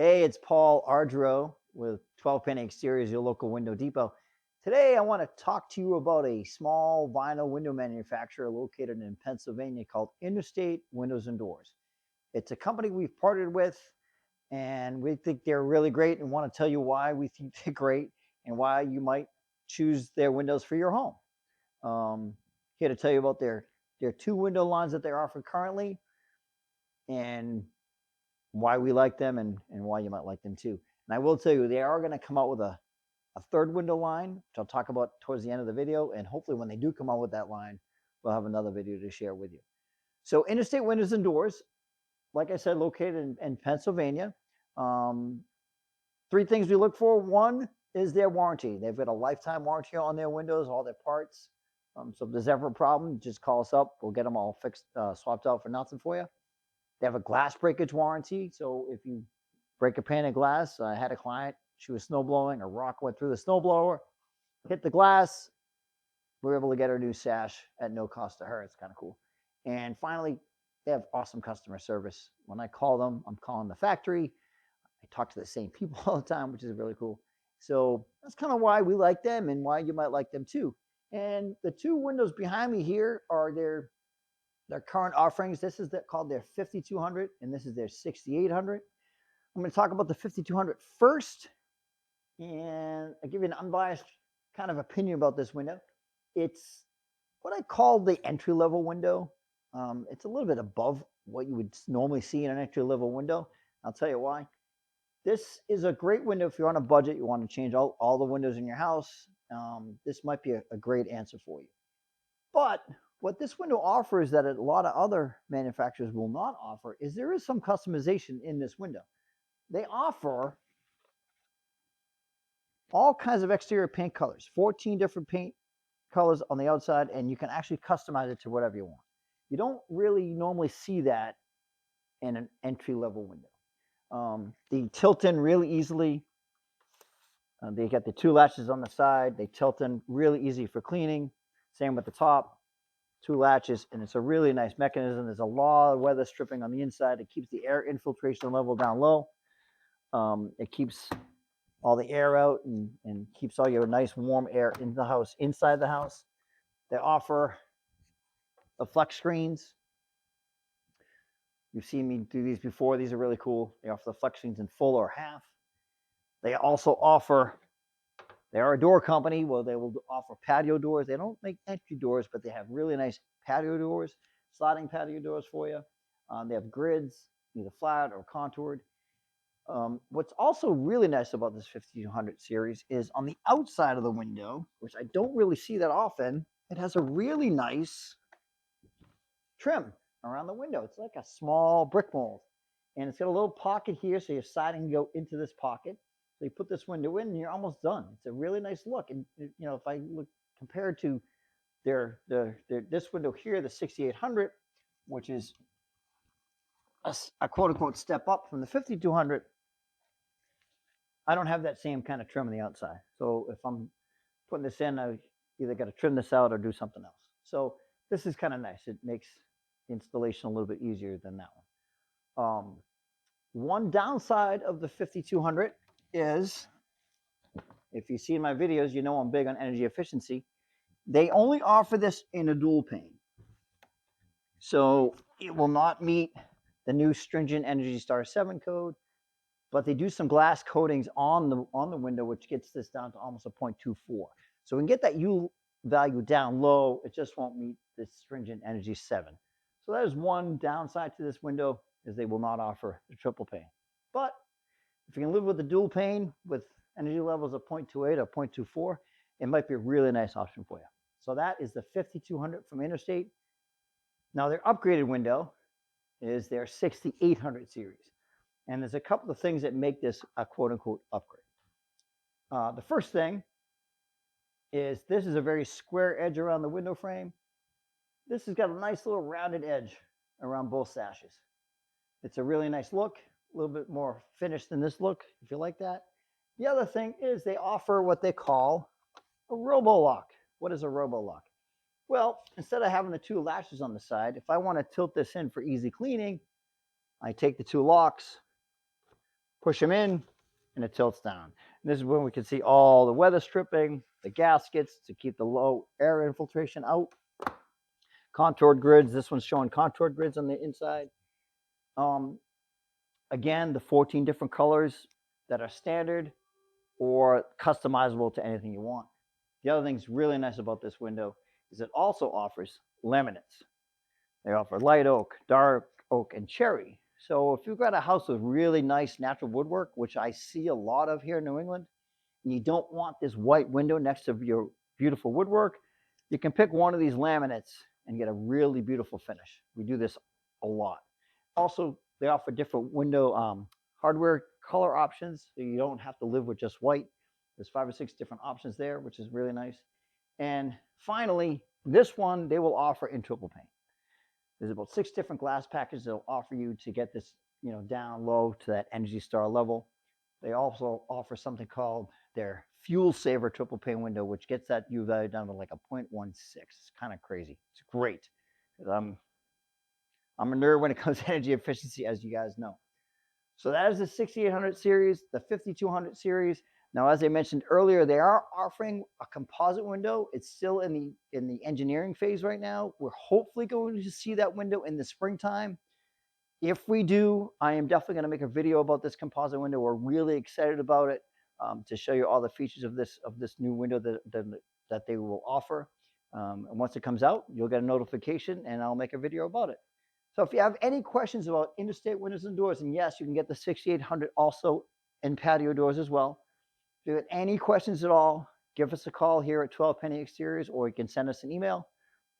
Hey, it's Paul Ardro with 12 Pane Exteriors, your local window depot. Today, I want to talk to you about a small vinyl window manufacturer located in Pennsylvania called Interstate Windows and Doors. It's a company we've partnered with, and we think they're really great and want to tell you why we think they're great and why you might choose their windows for your home. Here to tell you about their two window lines that they offer currently and why we like them and why you might like them too. And I will tell you, they are going to come out with a third window line, which I'll talk about towards the end of the video. And hopefully when they do come out with that line, we'll have another video to share with you. So Interstate Windows and Doors, like I said, located in Pennsylvania. Um, Three things we look for. One is their warranty. They've got a lifetime warranty on their windows, all their parts. So if there's ever a problem, just call us up. We'll get them all fixed, swapped out for nothing for you. They have a glass breakage warranty. So if you break a pane of glass, I had a client, she was snow blowing, a rock went through the snow blower, hit the glass. We were able to get her new sash at no cost to her. It's kind of cool. And finally, they have awesome customer service. When I call them, I'm calling the factory. I talk to the same people all the time, which is really cool. So that's kind of why we like them and why you might like them too. And the two windows behind me here are their current offerings. This is called their 5200 and this is their 6800. I'm going to talk about the 5200 first, and I'll give you an unbiased kind of opinion about this window. It's what I call the entry level window. It's a little bit above what you would normally see in an entry level window. I'll tell you why. This is a great window if you're on a budget, you want to change all the windows in your house. This might be a great answer for you. But what this window offers that a lot of other manufacturers will not offer is there is some customization in this window. They offer all kinds of exterior paint colors, 14 different paint colors on the outside, and you can actually customize it to whatever you want. You don't really normally see that in an entry level window. They tilt in really easily. They got the two latches on the side. They tilt in really easy for cleaning. Same with the top, two latches, and it's a really nice mechanism. There's a lot of weather stripping on the inside. It keeps the air infiltration level down low. It keeps all the air out and keeps all your nice warm air in the house, inside the house. They offer the flex screens. You've seen me do these before. These are really cool. They offer the flex screens in full or half. They also offer, they are a door company. Well, they will offer patio doors. They don't make entry doors, but they have really nice patio doors, sliding patio doors for you. They have grids, either flat or contoured. What's also really nice about this 5200 series is on the outside of the window, which I don't really see that often, it has a really nice trim around the window. It's like a small brick mold. And it's got a little pocket here, so your siding can go into this pocket. So you put this window in and you're almost done. It's a really nice look. And you know, if I look compared to this window here, the 6800, which is a quote unquote step up from the 5200, I don't have that same kind of trim on the outside. So if I'm putting this in, I either got to trim this out or do something else. So this is kind of nice. It makes the installation a little bit easier than that one. One downside of the 5200 is, if you see in my videos, you know I'm big on energy efficiency. They only offer this in a dual pane. So it will not meet the new stringent Energy Star 7 code, but they do some glass coatings on the window, which gets this down to almost a 0.24. So we can get that U value down low. It just won't meet this stringent Energy 7. So that is one downside to this window, is they will not offer the triple pane. But if you can live with the dual pane with energy levels of 0.28 or 0.24, it might be a really nice option for you. So that is the 5200 from Interstate. Now their upgraded window is their 6800 series. And there's a couple of things that make this a quote-unquote upgrade. The first thing is this is a very square edge around the window frame. This has got a nice little rounded edge around both sashes. It's a really nice look, a little bit more finished than this look, if you like that. The other thing is they offer what they call a robo-lock. What is a robo-lock? Well, instead of having the two latches on the side, if I want to tilt this in for easy cleaning, I take the two locks, push them in, and it tilts down. And this is when we can see all the weather stripping, the gaskets to keep the low air infiltration out. Contoured grids. This one's showing contoured grids on the inside. Again, the 14 different colors that are standard or customizable to anything you want. The other thing that's really nice about this window is it also offers laminates. They offer light oak, dark oak, and cherry. So if you've got a house with really nice natural woodwork, which I see a lot of here in New England, and you don't want this white window next to your beautiful woodwork, you can pick one of these laminates and get a really beautiful finish. We do this a lot. Also, they offer different window hardware color options, so you don't have to live with just white. There's 5 or 6 different options there, which is really nice. And finally, this one they will offer in triple pane. There's about 6 different glass packages they'll offer you to get this, down low to that Energy Star level. They also offer something called their Fuel Saver triple pane window, which gets that U value down to like a 0.16. It's kind of crazy. It's great. I'm a nerd when it comes to energy efficiency, as you guys know. So that is the 6800 series, the 5200 series. Now, as I mentioned earlier, they are offering a composite window. It's still in the engineering phase right now. We're hopefully going to see that window in the springtime. If we do, I am definitely going to make a video about this composite window. We're really excited about it to show you all the features of this new window that they will offer. And once it comes out, you'll get a notification, and I'll make a video about it. So if you have any questions about Interstate Windows and Doors, and yes, you can get the 6800 also in patio doors as well. If you have any questions at all, give us a call here at 12 Penny Exteriors, or you can send us an email.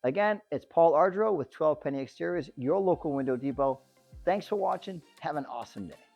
Again, it's Paul Ardro with 12 Penny Exteriors, your local window depot. Thanks for watching. Have an awesome day.